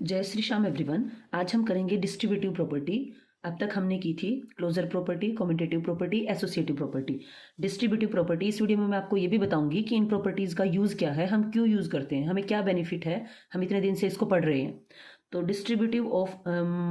जय श्री श्याम एवरीवन। आज हम करेंगे डिस्ट्रीब्यूटिव प्रॉपर्टी। अब तक हमने की थी closure property, commutative property, associative property. Distributive property इस वीडियो में मैं आपको ये भी बताऊंगी कि इन प्रॉपर्टीज का यूज क्या है, हम क्यों यूज करते हैं, हमें क्या बेनिफिट है, हम इतने दिन से इसको पढ़ रहे हैं। तो distributive of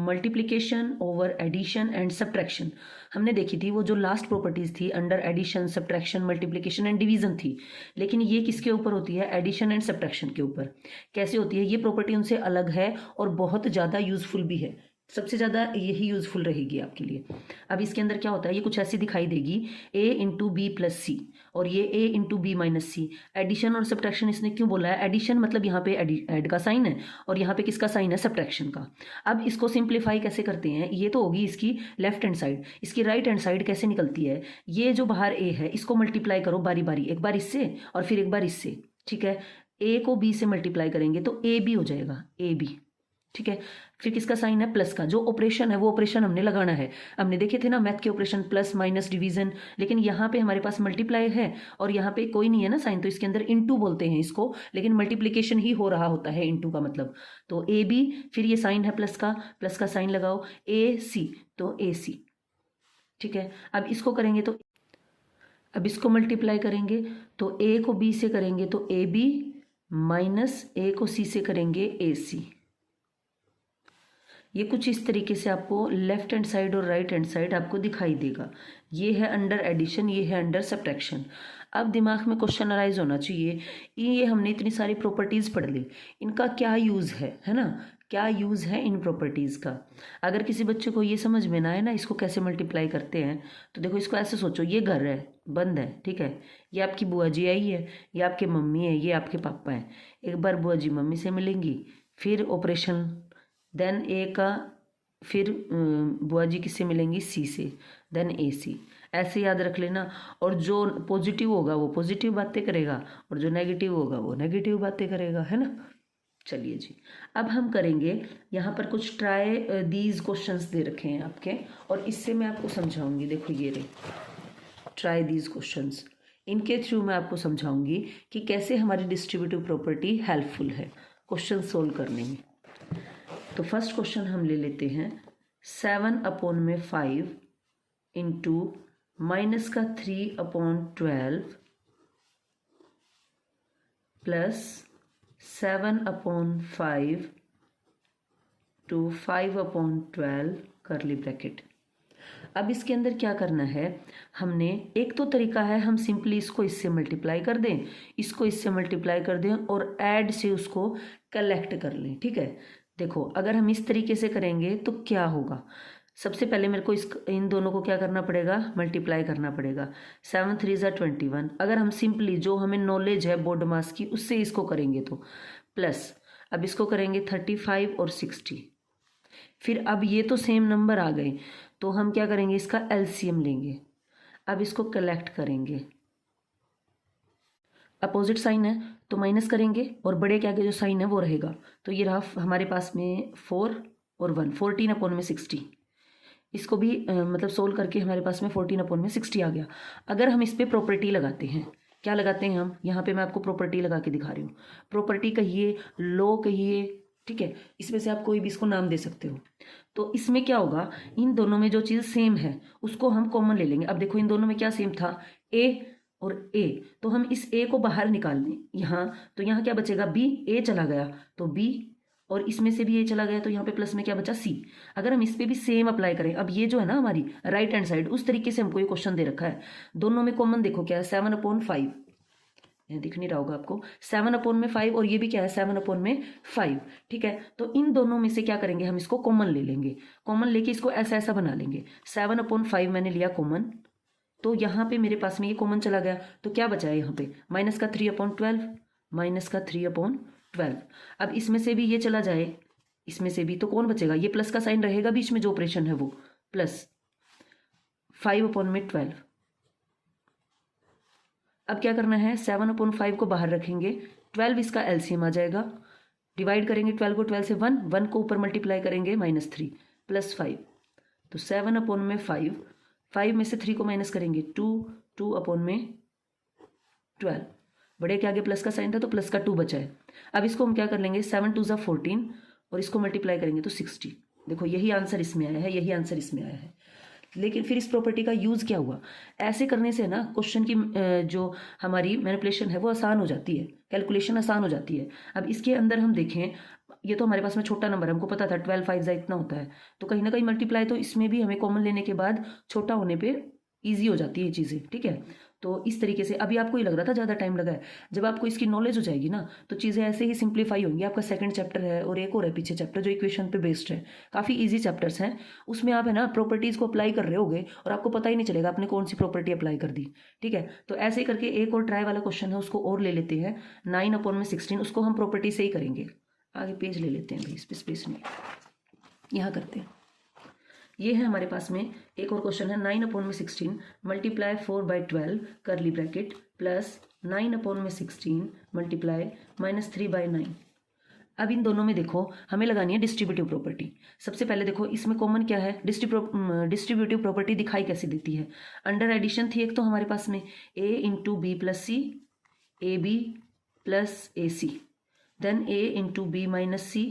multiplication over addition and subtraction हमने देखी थी। वो जो लास्ट प्रॉपर्टीज थी under addition, subtraction, multiplication and division थी। लेकिन ये किसके ऊपर होती है? एडिशन एंड सब्ट्रैक्शन के ऊपर। कैसे होती है ये प्रॉपर्टी? उनसे अलग है और बहुत ज़्यादा यूजफुल भी है। सबसे ज़्यादा यही यूजफुल रहेगी आपके लिए। अब इसके अंदर क्या होता है, ये कुछ ऐसी दिखाई देगी, a into B plus C और ये a into B minus C. Addition और सब्ट्रैक्शन इसने क्यों बोला है? एडिशन मतलब यहाँ पे ऐड का साइन है और यहाँ पे किसका साइन है? सब्ट्रैक्शन का। अब इसको सिंप्लीफाई कैसे करते हैं? ये तो होगी इसकी लेफ्ट हैंड साइड, इसकी राइट हैंड साइड कैसे निकलती है? ये जो बाहर a है इसको मल्टीप्लाई करो बारी बारी, एक बार इससे और फिर एक बार इससे। ठीक है, a को b से मल्टीप्लाई करेंगे तो a b हो जाएगा, a b। ठीक है, फिर किसका साइन है? प्लस का। जो ऑपरेशन है वो ऑपरेशन हमने लगाना है। हमने देखे थे ना मैथ के ऑपरेशन, प्लस माइनस डिवीजन, लेकिन यहाँ पे हमारे पास मल्टीप्लाई है और यहाँ पे कोई नहीं है ना साइन, तो इसके अंदर इनटू बोलते हैं इसको, लेकिन मल्टीप्लिकेशन ही हो रहा होता है इनटू का मतलब। तो ए बी, फिर ये साइन है प्लस का साइन लगाओ, ए सी, तो ए सी। ठीक है, अब इसको करेंगे तो अब इसको मल्टीप्लाई करेंगे तो ए को बी से करेंगे तो ए बी माइनस ए को सी से करेंगे ए सी। ये कुछ इस तरीके से आपको लेफ्ट हैंड साइड और राइट हैंड साइड आपको दिखाई देगा। ये है अंडर एडिशन, ये है अंडर सब्ट्रैक्शन। अब दिमाग में क्वेश्चन अराइज होना चाहिए, ये हमने इतनी सारी प्रॉपर्टीज पढ़ ली, इनका क्या यूज है ना? क्या यूज है इन प्रॉपर्टीज का? अगर किसी बच्चे को ये समझ में ना आए ना इसको कैसे मल्टीप्लाई करते हैं, तो देखो इसको ऐसे सोचो, ये घर है, बंद है, ठीक है, ये आपकी बुआ जी आई है, ये आपके मम्मी है, ये आपके पापा है। एक बार बुआ जी मम्मी से मिलेंगी, फिर ऑपरेशन, देन ए का, फिर बुआ जी किससे मिलेंगी? सी से, देन ए सी। ऐसे याद रख लेना। और जो पॉजिटिव होगा वो पॉजिटिव बातें करेगा और जो नेगेटिव होगा वो नेगेटिव बातें करेगा, है ना? चलिए जी, अब हम करेंगे यहाँ पर कुछ ट्राई दीज क्वेश्चंस दे रखे हैं आपके, और इससे मैं आपको समझाऊंगी। देखो ये रहे ट्राई दीज क्वेश्चंस, इनके थ्रू मैं आपको समझाऊंगी कि कैसे हमारी डिस्ट्रीब्यूटिव प्रॉपर्टी हेल्पफुल है क्वेश्चन सोल्व करने में। तो फर्स्ट क्वेश्चन हम ले लेते हैं, 7/5 इंटू माइनस का 3/12 प्लस 7/5 टू 5/12 करली ब्रैकेट। अब इसके अंदर क्या करना है? हमने एक तो तरीका है, हम सिंपली इसको इससे मल्टीप्लाई कर दें, इसको इससे मल्टीप्लाई कर दें और ऐड से उसको कलेक्ट कर लें। ठीक है, देखो अगर हम इस तरीके से करेंगे तो क्या होगा? सबसे पहले मेरे को इन दोनों को क्या करना पड़ेगा? मल्टीप्लाई करना पड़ेगा। 7 3 ज़ा 21। अगर हम सिंपली जो हमें नॉलेज है बोर्ड मास की उससे इसको करेंगे तो प्लस, अब इसको करेंगे 35 और 60। फिर अब ये तो सेम नंबर आ गए, तो हम क्या करेंगे? इसका एलसीएम लेंगे। अब इसको कलेक्ट करेंगे, अपोजिट साइन है तो माइनस करेंगे और बड़े के आगे जो साइन है वो रहेगा। तो ये रहा हमारे पास में 4 और 1, 14/60। इसको भी मतलब सोल्व करके हमारे पास में 14/60 आ गया। अगर हम इस पर प्रॉपर्टी लगाते हैं, क्या लगाते हैं हम? यहाँ पे मैं आपको प्रॉपर्टी लगा के दिखा रही हूँ। प्रॉपर्टी कहिए, लॉ कहिए, ठीक है, इसमें से आप कोई भी इसको नाम दे सकते हो। तो इसमें क्या होगा, इन दोनों में जो चीज़ सेम है उसको हम कॉमन ले लेंगे। अब देखो इन दोनों में क्या सेम था? ए और ए, तो हम इस ए को बाहर निकाल लें यहाँ, तो यहाँ क्या बचेगा? बी। ए चला गया तो बी, और इसमें से भी ए चला गया तो यहाँ पे प्लस में क्या बचा? सी। अगर हम इस पे भी सेम अप्लाई करें, अब ये जो है ना हमारी राइट हैंड साइड, उस तरीके से हमको ये क्वेश्चन दे रखा है। दोनों में कॉमन देखो क्या है? 7/5, यहाँ दिख नहीं रहा होगा आपको, 7/5, और ये भी क्या है? 7/5। ठीक है, तो इन दोनों में से क्या करेंगे? हम इसको कॉमन ले लेंगे। कॉमन लेके इसको ऐसा ऐसा बना लेंगे। 7/5 मैंने लिया कॉमन, तो यहाँ पे मेरे पास में ये कॉमन चला गया, तो क्या बचा है यहाँ पे? माइनस का 3/12, माइनस का 3/12। अब इसमें से भी ये चला जाए, इसमें से भी, तो कौन बचेगा? ये प्लस का साइन रहेगा बीच में, जो ऑपरेशन है वो प्लस 5/12। अब क्या करना है? 7/5 को बाहर रखेंगे, 12 इसका एलसीएम आ जाएगा, डिवाइड करेंगे 12 को 12 से 1 को ऊपर मल्टीप्लाई करेंगे -3 प्लस 5, तो 7/5, 5 में से 3 को माइनस करेंगे 2/12। बड़े के आगे प्लस का साइन था तो प्लस का 2 बचा है। अब इसको हम क्या कर लेंगे? 7 2 ज़ा 14 और इसको मल्टीप्लाई करेंगे तो 60। देखो यही आंसर इसमें आया है, यही आंसर इसमें आया है। लेकिन फिर इस प्रॉपर्टी का यूज़ क्या हुआ? ऐसे करने से ना क्वेश्चन की जो हमारी मैनिपुलेशन है वो आसान हो जाती है, कैलकुलेशन आसान हो जाती है। अब इसके अंदर हम देखें, ये तो हमारे पास में छोटा नंबर है, हमको पता था 12 5 इतना होता है, तो कहीं ना कहीं मल्टीप्लाई तो इसमें भी हमें कॉमन लेने के बाद छोटा होने पे ईजी हो जाती है ये चीज़ें, ठीक है। तो इस तरीके से अभी आपको ये लग रहा था ज़्यादा टाइम लगा है, जब आपको इसकी नॉलेज हो जाएगी ना तो चीज़ें ऐसे ही सिंप्लीफाई होंगी। आपका सेकंड चैप्टर है और एक और है पीछे चैप्टर जो इक्वेशन पे बेस्ड है, काफ़ी इजी चैप्टर्स हैं। उसमें आप है ना प्रॉपर्टीज़ को अप्लाई कर रहे होगे और आपको पता ही नहीं चलेगा आपने कौन सी प्रॉपर्टी अप्लाई कर दी, ठीक है। तो ऐसे ही करके एक और ट्राई वाला क्वेश्चन है, उसको और ले लेते हैं। 9/16 उसको हम प्रॉपर्टी से ही करेंगे। आगे पेज ले लेते हैं भाई, इस पर स्पेस नहीं, यहाँ करते हैं। ये है हमारे पास में एक और क्वेश्चन है, 9/16 मल्टीप्लाई 4/12 करली ब्रैकेट प्लस 9/16 मल्टीप्लाई -3/9। अब इन दोनों में देखो हमें लगानी है डिस्ट्रीब्यूटिव प्रॉपर्टी। सबसे पहले देखो इसमें कॉमन क्या है, डिस्ट्रीब्यूटिव प्रॉपर्टी दिखाई कैसे देती है? अंडर एडिशन थी एक तो हमारे पास में a into B plus C, A B plus A C, then a into B minus C,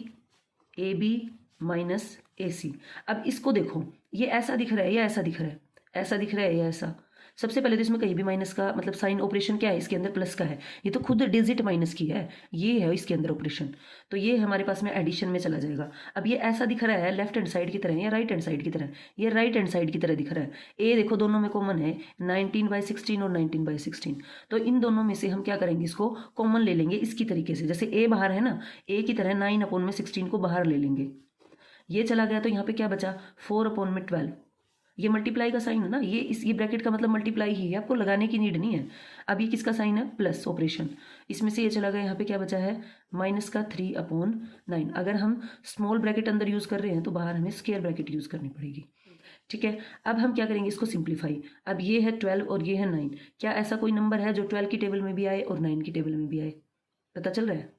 A B minus A C. अब इसको देखो, ये ऐसा दिख रहा है या ऐसा दिख रहा है, ऐसा दिख रहा है या ऐसा। सबसे पहले तो इसमें कहीं भी माइनस का मतलब साइन ऑपरेशन क्या है, इसके अंदर प्लस का है, ये तो खुद डिजिट माइनस की है, ये है इसके अंदर ऑपरेशन, तो ये हमारे पास में एडिशन में चला जाएगा। अब ये ऐसा दिख रहा है लेफ्ट हैंड साइड की तरह या राइट हैंड साइड की तरह, ये राइट हैंड साइड की तरह दिख रहा है। ए देखो दोनों में कॉमन है 19/16 और 19/16, तो इन दोनों में से हम क्या करेंगे, इसको कॉमन ले लेंगे इसकी तरीके से। जैसे ए बाहर है ना, ए की तरह 9/16 को बाहर ले लेंगे, ये चला गया तो यहाँ पे क्या बचा 4/12। ये मल्टीप्लाई का साइन है ना, ये ब्रैकेट का मतलब मल्टीप्लाई ही है, आपको लगाने की नीड नहीं है। अब ये किसका साइन है, प्लस ऑपरेशन, इसमें से ये चला गया, यहाँ पे क्या बचा है -3/9। अगर हम स्मॉल ब्रैकेट अंदर यूज कर रहे हैं तो बाहर हमें स्क्वायर ब्रैकेट यूज करनी पड़ेगी, ठीक है। अब हम क्या करेंगे, इसको सिंप्लीफाई। अब ये है 12 और ये है 9, क्या ऐसा कोई नंबर है जो 12 की टेबल में भी आए और 9 की टेबल में भी आए? पता चल रहा है?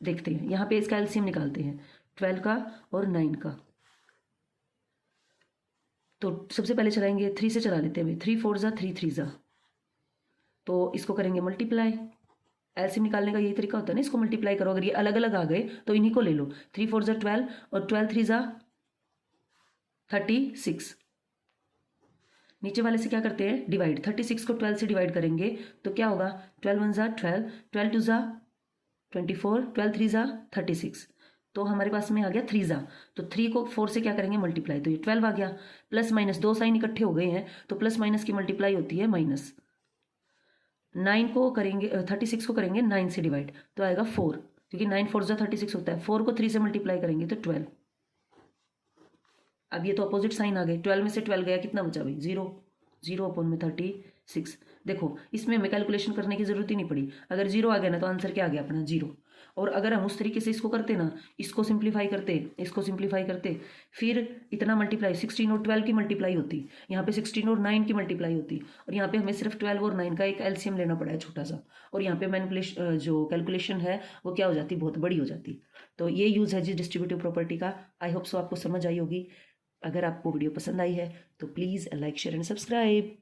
देखते हैं, यहाँ पे इसका एलसीएम निकालते हैं 12 का और 9 का। तो सबसे पहले चलाएंगे 3 से चला लेते हैं भाई, 3 4 जा 3 3 जा, तो इसको करेंगे मल्टीप्लाई। एलसीएम निकालने का यही तरीका होता है ना, इसको मल्टीप्लाई करो। अगर ये अलग अलग आ गए तो इन्हीं को ले लो, 3 4 जा 12 और 12 3 जा 36। नीचे वाले से क्या करते हैं, डिवाइड। 36 को 12 से डिवाइड करेंगे तो क्या होगा, 12 1 जा 12, 12 2 जा 24, 12 3 जा 36, तो हमारे पास में आ गया 3 जा। तो 3 को 4 से क्या करेंगे, मल्टीप्लाई, तो ये 12 आ गया। प्लस माइनस दो साइन इकट्ठे हो गए हैं तो प्लस माइनस की मल्टीप्लाई होती है माइनस। 9 को करेंगे 36 को करेंगे 9 से डिवाइड तो आएगा 4, क्योंकि 9 4 जा 36 होता है। 4 को 3 से मल्टीप्लाई करेंगे तो 12। अब ये तो अपोजिट साइन आ गए, 12 में से 12 गया, कितना बचा भाई 0, 0/36। देखो इसमें हमें कैलकुलेशन करने की जरूरत ही नहीं पड़ी, अगर 0 आ गया ना तो आंसर क्या आ गया अपना 0। और अगर हम उस तरीके से इसको करते ना, इसको सिंप्लीफाई करते, इसको सिंप्लीफाई करते, फिर इतना मल्टीप्लाई 16 और 12 की मल्टीप्लाई होती, यहाँ पे 16 और 9 की मल्टीप्लाई होती, और यहाँ पे हमें सिर्फ 12 और 9 का एक एलसीएम लेना पड़ा है छोटा सा, और यहाँ पे मैनिपुलेशन जो कैलकुलेशन है वो क्या हो जाती, बहुत बड़ी हो जाती। तो ये यूज़ है जी डिस्ट्रीब्यूटिव प्रॉपर्टी का। आई होप सो आपको समझ आई होगी। अगर आपको वीडियो पसंद आई है तो please like share and subscribe.